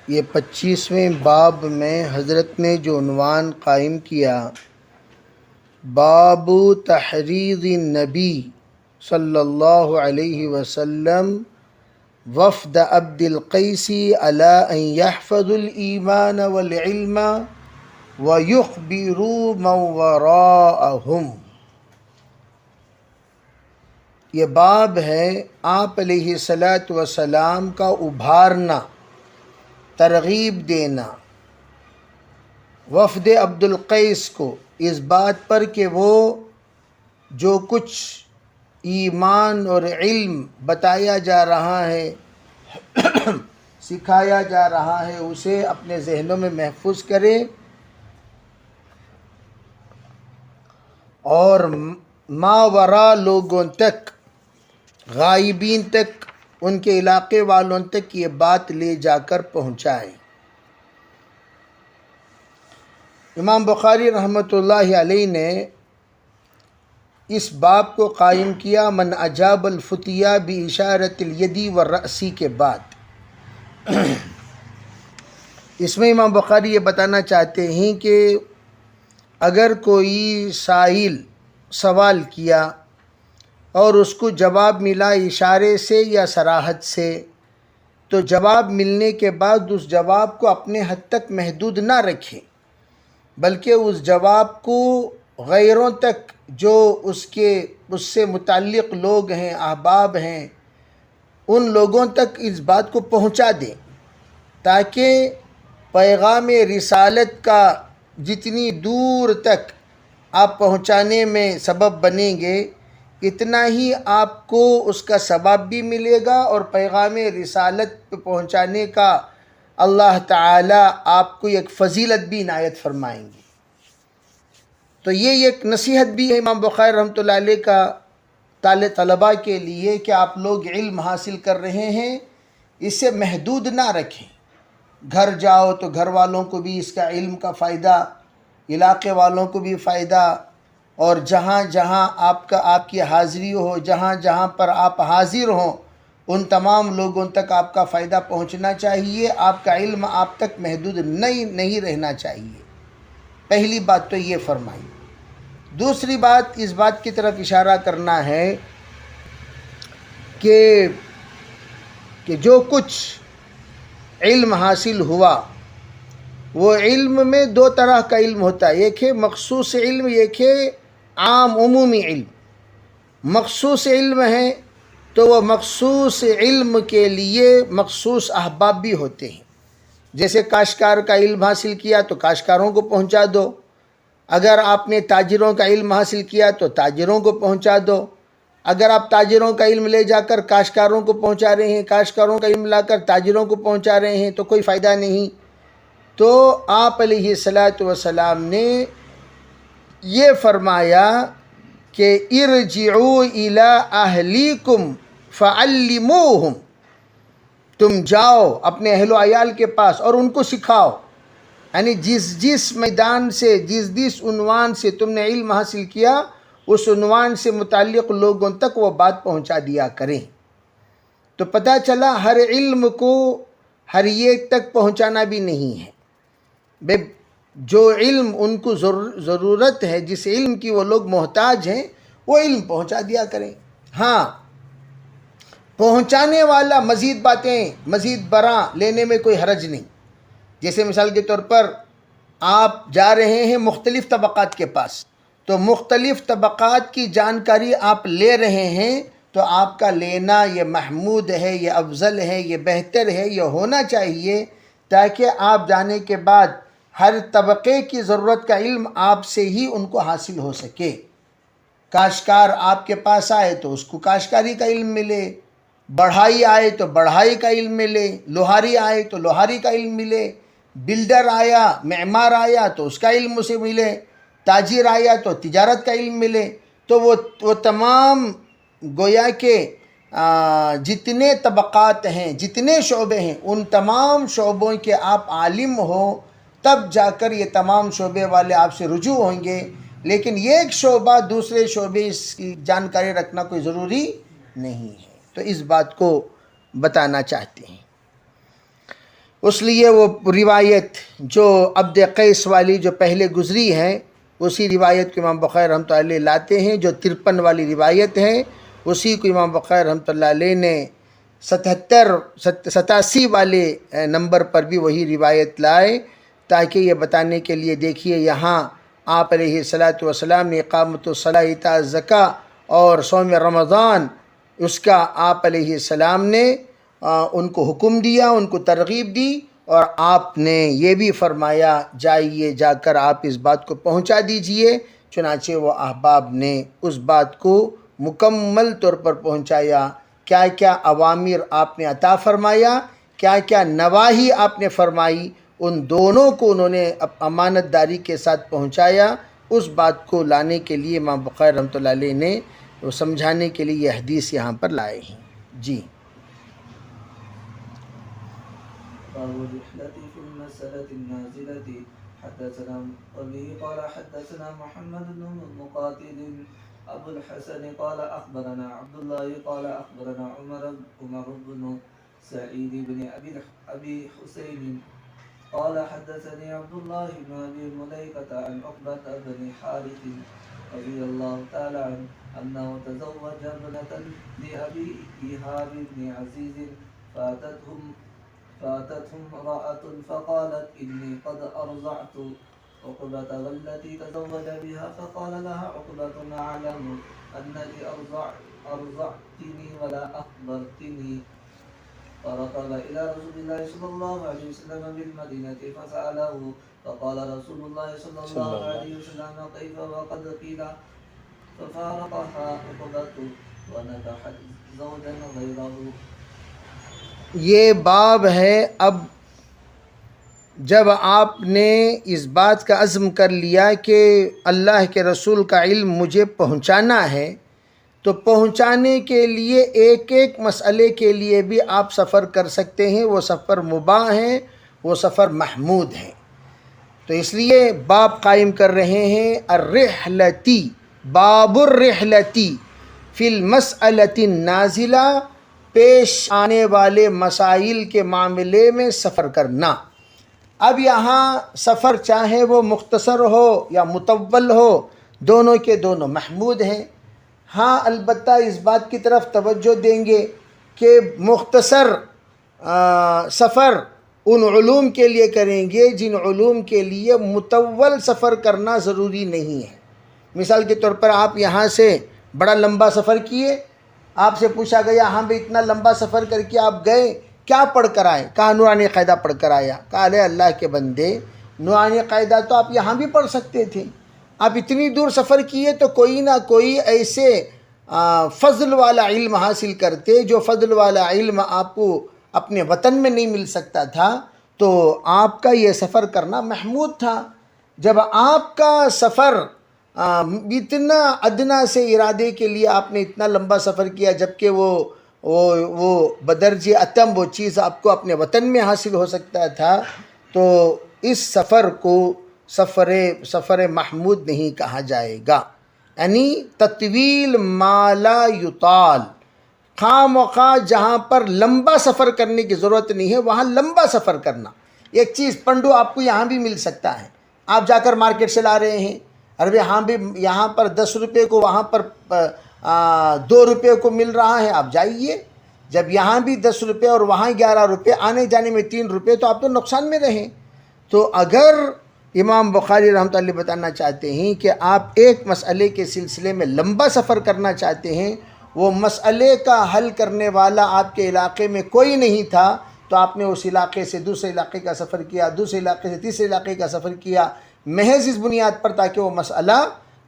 یہ 25ویں باب میں حضرت نے جو عنوان قائم کیا، باب تحریض النبی صلی اللہ علیہ وسلم وفد عبد القیس علی ان یحفظوا الایمان والعلم ویخبروا من وراءہم۔ یہ باب ہے آپ علیہ الصلاۃ والسلام کا ابھارنا، ترغیب دینا وفد عبد القیس کو اس بات پر کہ وہ جو کچھ ایمان اور علم بتایا جا رہا ہے سکھایا جا رہا ہے اسے اپنے ذہنوں میں محفوظ کرے اور ماورا لوگوں تک، غائبین تک، ان کے علاقے والوں تک یہ بات لے جا کر پہنچائے۔ امام بخاری رحمۃ اللہ علیہ نے اس باب کو قائم کیا من اجاب الفتیہ باشارۃ الید والرأس کے بعد۔ اس میں امام بخاری یہ بتانا چاہتے ہیں کہ اگر کوئی سائل سوال کیا اور اس کو جواب ملا اشارے سے یا صراحت سے، تو جواب ملنے کے بعد اس جواب کو اپنے حد تک محدود نہ رکھے، بلکہ اس جواب کو غیروں تک جو اس سے متعلق لوگ ہیں، احباب ہیں، ان لوگوں تک اس بات کو پہنچا دیں، تاکہ پیغام رسالت کا جتنی دور تک آپ پہنچانے میں سبب بنیں گے، اتنا ہی آپ کو اس کا ثواب بھی ملے گا اور پیغام رسالت پہ پہنچانے کا اللہ تعالی آپ کو ایک فضیلت بھی عنایت فرمائیں گے۔ تو یہ ایک نصیحت بھی ہے امام بخاری رحمۃ اللہ علیہ کا طلباء کے لیے کہ آپ لوگ علم حاصل کر رہے ہیں، اسے محدود نہ رکھیں۔ گھر جاؤ تو گھر والوں کو بھی اس کا علم کا فائدہ، علاقے والوں کو بھی فائدہ، اور جہاں جہاں آپ کی حاضری ہو، جہاں جہاں پر آپ حاضر ہوں، ان تمام لوگوں تک آپ کا فائدہ پہنچنا چاہیے، آپ کا علم آپ تک محدود نہیں رہنا چاہیے۔ پہلی بات تو یہ فرمائی۔ دوسری بات اس بات کی طرف اشارہ کرنا ہے کہ جو کچھ علم حاصل ہوا، وہ علم میں دو طرح کا علم ہوتا ہے، ایک ہے مخصوص علم، ایک ہے عام عمومی علم۔ مخصوص علم ہے تو وہ مخصوص علم کے لیے مخصوص احباب بھی ہوتے ہیں۔ جیسے کاشتکار کا علم حاصل کیا تو کاشتکاروں کو پہنچا دو، اگر آپ نے تاجروں کا علم حاصل کیا تو تاجروں کو پہنچا دو، اگر آپ تاجروں کا علم لے جا کر کاشتکاروں کو پہنچا رہے ہیں، کاشتکاروں کا علم لا کر تاجروں کو پہنچا رہے ہیں تو کوئی فائدہ نہیں۔ تو آپ علیہ الصلاۃ والسلام نے یہ فرمایا کہ ارجعوا الی اہلیکم فعلموہم، تم جاؤ اپنے اہل و عیال کے پاس اور ان کو سکھاؤ، یعنی جس میدان سے، جس عنوان سے تم نے علم حاصل کیا، اس عنوان سے متعلق لوگوں تک وہ بات پہنچا دیا کریں۔ تو پتہ چلا ہر علم کو ہر ایک تک پہنچانا بھی نہیں ہے۔ جو علم ان کو ضرورت ہے، جس علم کی وہ لوگ محتاج ہیں، وہ علم پہنچا دیا کریں۔ ہاں، پہنچانے والا مزید باتیں، مزید برآں لینے میں کوئی حرج نہیں۔ جیسے مثال کے طور پر آپ جا رہے ہیں مختلف طبقات کے پاس، تو مختلف طبقات کی جانکاری آپ لے رہے ہیں، تو آپ کا لینا یہ محمود ہے، یہ افضل ہے، یہ بہتر ہے، یہ ہونا چاہیے، تاکہ آپ جانے کے بعد ہر طبقے کی ضرورت کا علم آپ سے ہی ان کو حاصل ہو سکے۔ کاشتکار آپ کے پاس آئے تو اس کو کاشتکاری کا علم ملے، بڑھائی آئے تو بڑھائی کا علم ملے، لوہاری آئے تو لوہاری کا علم ملے، بلڈر آیا، معمار آیا تو اس کا علم اسے ملے، تاجر آیا تو تجارت کا علم ملے۔ تو وہ تمام گویا کہ جتنے طبقات ہیں، جتنے شعبے ہیں، ان تمام شعبوں کے آپ عالم ہو، تب جا کر یہ تمام شعبے والے آپ سے رجوع ہوں گے۔ لیکن یہ ایک شعبہ دوسرے شعبے اس کی جانکاری رکھنا کوئی ضروری نہیں ہے۔ تو اس بات کو بتانا چاہتے ہیں۔ اس لیے وہ روایت جو عبد قیس والی جو پہلے گزری ہے اسی روایت کو امام بخاری رحمۃ اللہ علیہ لاتے ہیں، جو 53 والی روایت ہے اسی کو امام بخاری رحمۃ اللہ علیہ نے 87 والے نمبر پر بھی وہی روایت لائے، تاکہ یہ بتانے کے لیے دیکھیے یہاں آپ علیہ الصلاۃ والسلام نے اقامت الصلاۃ، ایتاء الزکوٰۃ اور صوم رمضان اس کا آپ علیہ السلام نے ان کو حکم دیا، ان کو ترغیب دی، اور آپ نے یہ بھی فرمایا جائیے جا کر آپ اس بات کو پہنچا دیجئے۔ چنانچہ وہ احباب نے اس بات کو مکمل طور پر پہنچایا، کیا کیا اوامر آپ نے عطا فرمایا، کیا کیا نواہی آپ نے فرمائی، ان دونوں کو انہوں نے امانت داری کے ساتھ پہنچایا۔ اس بات کو لانے کے لیے امام بخاری رحمۃ اللہ علیہ نے وہ سمجھانے کے لیے یہ حدیث یہاں پر لائے ہیں۔ جی باب الرحلة في المسألة النازلة. حدثنا وبه قال حدثنا محمد بن مقاتل أبو الحسن قال أخبرنا عبد الله قال أخبرنا عمر بن سعيد بن أبي حسين قال حدثني عبد الله بن أبي مليكة عن عقبة بن حارث رضي الله تعالى عنه أنه تزوج ابنة لأبي إيهاب بن عزيز فأتتهم امرأة فقالت إني قد أرضعت عقبة والتي تزوج بها، فقال لها عقبة أعلم أنك أرضعتني ولا أخبرتني. فركب إلى رسول الله صلى الله عليه وسلم بالمدينة فسأله، فقال رسول الله صلى الله عليه وسلم كيف وقد قيل، ففارقها عقبة ونكحت زوجا غيره. یہ باب ہے، اب جب آپ نے اس بات کا عزم کر لیا کہ اللہ کے رسول کا علم مجھے پہنچانا ہے، تو پہنچانے کے لیے ایک ایک مسئلے کے لیے بھی آپ سفر کر سکتے ہیں، وہ سفر مباح ہیں، وہ سفر محمود ہیں۔ تو اس لیے باب قائم کر رہے ہیں الرحلتی، باب الرحلتی فی المسألۃ النازلہ، پیش آنے والے مسائل کے معاملے میں سفر کرنا۔ اب یہاں سفر چاہے وہ مختصر ہو یا مطول ہو، دونوں کے دونوں محمود ہیں۔ ہاں البتہ اس بات کی طرف توجہ دیں گے کہ مختصر سفر ان علوم کے لیے کریں گے جن علوم کے لیے مطول سفر کرنا ضروری نہیں ہے۔ مثال کے طور پر آپ یہاں سے بڑا لمبا سفر کیے، آپ سے پوچھا گیا ہاں بھی اتنا لمبا سفر کر کے آپ گئے، کیا پڑھ کر آئے؟ کہا نورانی قاعدہ پڑھ کر آیا۔ کہا لے اللہ کے بندے، نورانی قاعدہ تو آپ یہاں بھی پڑھ سکتے تھے، آپ اتنی دور سفر کیے تو کوئی نہ کوئی ایسے فضل والا علم حاصل کرتے جو فضل والا علم آپ کو اپنے وطن میں نہیں مل سکتا تھا، تو آپ کا یہ سفر کرنا محمود تھا۔ جب آپ کا سفر اتنا ادنا سے ارادے کے لیے آپ نے اتنا لمبا سفر کیا، جبکہ وہ بدرج اتم وہ چیز آپ کو اپنے وطن میں حاصل ہو سکتا تھا، تو اس سفر کو سفر محمود نہیں کہا جائے گا۔ یعنی تطویل ما لا یطال، خواہ مخواہ جہاں پر لمبا سفر کرنے کی ضرورت نہیں ہے وہاں لمبا سفر کرنا۔ ایک چیز پنڈو آپ کو یہاں بھی مل سکتا ہے، آپ جا کر مارکیٹ سے لا رہے ہیں، عربی ہاں بھی یہاں پر 10 روپے کو وہاں پر 2 روپے کو مل رہا ہے، آپ جائیے۔ جب یہاں بھی 10 روپے اور وہاں 11 روپے، آنے جانے میں 3 روپے، تو آپ تو نقصان میں رہیں۔ تو اگر امام بخاری رحمۃ اللہ بتانا چاہتے ہیں کہ آپ ایک مسئلے کے سلسلے میں لمبا سفر کرنا چاہتے ہیں، وہ مسئلے کا حل کرنے والا آپ کے علاقے میں کوئی نہیں تھا، تو آپ نے اس علاقے سے دوسرے علاقے کا سفر کیا، دوسرے علاقے سے تیسرے علاقے کا سفر کیا، محض اس بنیاد پر تاکہ وہ مسئلہ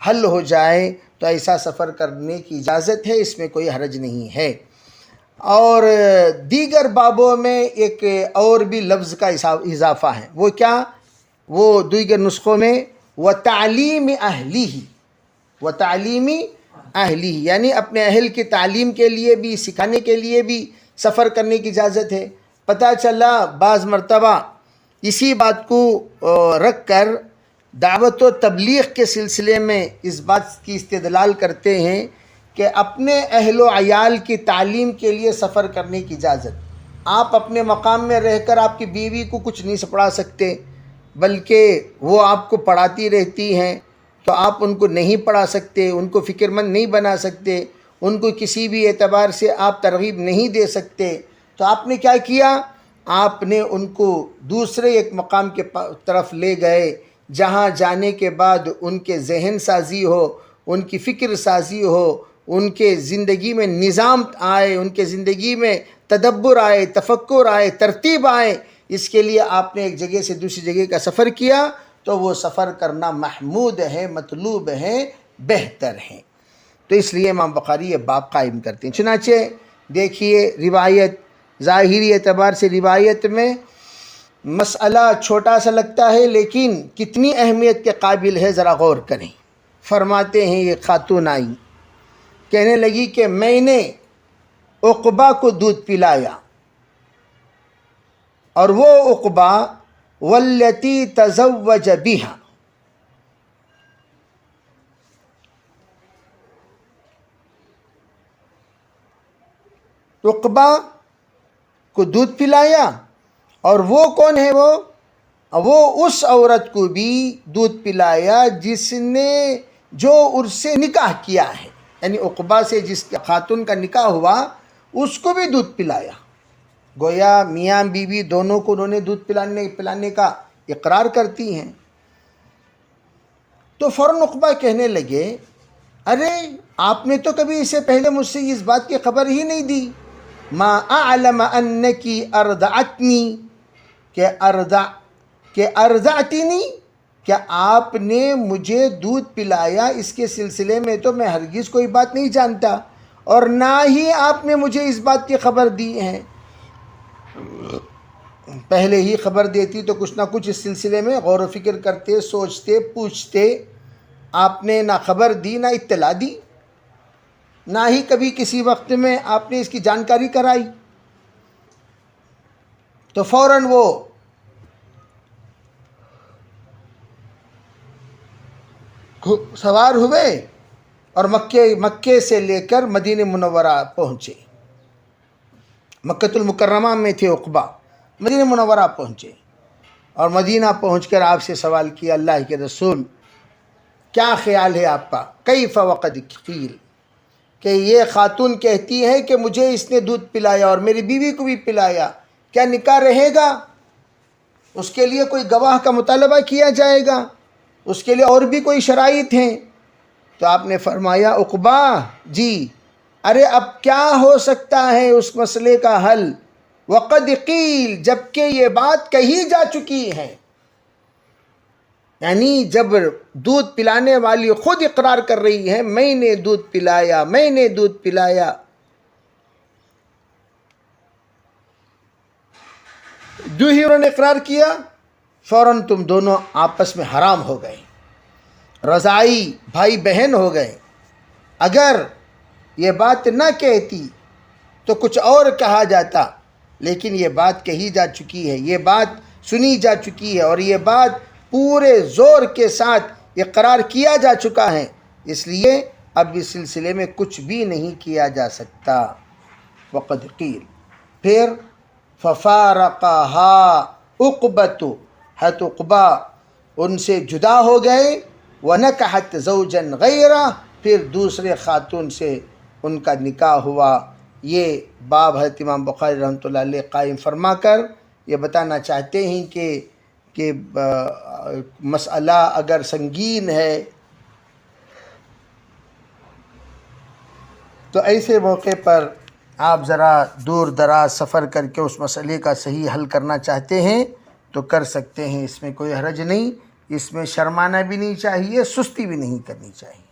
حل ہو جائے، تو ایسا سفر کرنے کی اجازت ہے، اس میں کوئی حرج نہیں ہے۔ اور دیگر بابوں میں ایک اور بھی لفظ کا اضافہ ہے، وہ کیا؟ وہ دیگر نسخوں میں وَتَعْلِيمِ أَهْلِهِ، وَتَعْلِيمِ أَهْلِهِ، یعنی اپنے اہل کی تعلیم کے لیے بھی، سکھانے کے لیے بھی سفر کرنے کی اجازت ہے۔ پتہ چلا بعض مرتبہ اسی بات کو رکھ کر دعوت و تبلیغ کے سلسلے میں اس بات کی استدلال کرتے ہیں کہ اپنے اہل و عیال کی تعلیم کے لیے سفر کرنے کی اجازت، آپ اپنے مقام میں رہ کر آپ کی بیوی کو کچھ نہیں پڑھا سکتے، بلکہ وہ آپ کو پڑھاتی رہتی ہیں، تو آپ ان کو نہیں پڑھا سکتے، ان کو فکر مند نہیں بنا سکتے، ان کو کسی بھی اعتبار سے آپ ترغیب نہیں دے سکتے، تو آپ نے کیا کیا؟ آپ نے ان کو دوسرے ایک مقام کے طرف لے گئے، جہاں جانے کے بعد ان کے ذہن سازی ہو، ان کی فکر سازی ہو، ان کے زندگی میں نظام آئے، ان کے زندگی میں تدبر آئے، تفکر آئے، ترتیب آئے۔ اس کے لیے آپ نے ایک جگہ سے دوسری جگہ کا سفر کیا، تو وہ سفر کرنا محمود ہے، مطلوب ہے، بہتر ہے۔ تو اس لیے امام بخاری یہ باب قائم کرتے ہیں۔ چنانچہ دیکھیے روایت، ظاہری اعتبار سے روایت میں مسئلہ چھوٹا سا لگتا ہے، لیکن کتنی اہمیت کے قابل ہے ذرا غور کریں۔ فرماتے ہیں یہ خاتون آئی، کہنے لگی کہ میں نے عقبہ کو دودھ پلایا، اور وہ عقبہ والتی تزوج بها، عقبہ کو دودھ پلایا، اور وہ کون ہے؟ وہ اس عورت کو بھی دودھ پلایا جس نے جو اس سے نکاح کیا ہے، یعنی عقبہ سے جس خاتون کا نکاح ہوا اس کو بھی دودھ پلایا۔ گویا میاں بیوی دونوں کو انہوں نے دودھ پلانے کا اقرار کرتی ہیں۔ تو فوراً عقبہ کہنے لگے، ارے آپ نے تو کبھی اسے پہلے مجھ سے اس بات کی خبر ہی نہیں دی، ما اعلم انکی ارضعتنی، کہ ارضعتنی، کہ آپ نے مجھے دودھ پلایا، اس کے سلسلے میں تو میں ہرگز کوئی بات نہیں جانتا، اور نہ ہی آپ نے مجھے اس بات کی خبر دی ہے۔ پہلے ہی خبر دیتی تو کچھ نہ کچھ اس سلسلے میں غور و فکر کرتے، سوچتے، پوچھتے۔ آپ نے نہ خبر دی، نہ اطلاع دی، نہ ہی کبھی کسی وقت میں آپ نے اس کی جانکاری کرائی۔ تو فوراً وہ سوار ہوئے اور مکے سے لے کر مدینہ منورہ پہنچے۔ مکۃ المکرمہ میں تھے عقبہ، مدینہ منورہ پہنچے، اور مدینہ پہنچ کر آپ سے سوال کیا، اللہ کے رسول کیا خیال ہے آپ کا؟ کیف وقد قیل، کہ یہ خاتون کہتی ہے کہ مجھے اس نے دودھ پلایا اور میری بیوی کو بھی پلایا، کیا نکاح رہے گا؟ اس کے لیے کوئی گواہ کا مطالبہ کیا جائے گا؟ اس کے لیے اور بھی کوئی شرائط ہیں؟ تو آپ نے فرمایا، عقبہ جی، ارے اب کیا ہو سکتا ہے اس مسئلے کا حل؟ وقد قیل، جبکہ یہ بات کہی جا چکی ہے، یعنی جب دودھ پلانے والی خود اقرار کر رہی ہے، میں نے دودھ پلایا، میں نے دودھ پلایا۔ جو ہی انہوں نے اقرار کیا، فوراً تم دونوں آپس میں حرام ہو گئے، رضائی بھائی بہن ہو گئے۔ اگر یہ بات نہ کہتی تو کچھ اور کہا جاتا، لیکن یہ بات کہی جا چکی ہے، یہ بات سنی جا چکی ہے، اور یہ بات پورے زور کے ساتھ اقرار کیا جا چکا ہے، اس لیے اب اس سلسلے میں کچھ بھی نہیں کیا جا سکتا۔ وقد قیل، پھر ففارقها عقبۃ، حضرت عقبہ ان سے جدا ہو گئے، ونکحت زوجا غیرہ، پھر دوسرے خاتون سے ان کا نکاح ہوا۔ یہ باب حضرت امام بخاری رحمۃ اللہ علیہ قائم فرما کر یہ بتانا چاہتے ہیں کہ مسئلہ اگر سنگین ہے تو ایسے موقع پر آپ ذرا دور دراز سفر کر کے اس مسئلے کا صحیح حل کرنا چاہتے ہیں تو کر سکتے ہیں، اس میں کوئی حرج نہیں، اس میں شرمانا بھی نہیں چاہیے، سستی بھی نہیں کرنی چاہیے۔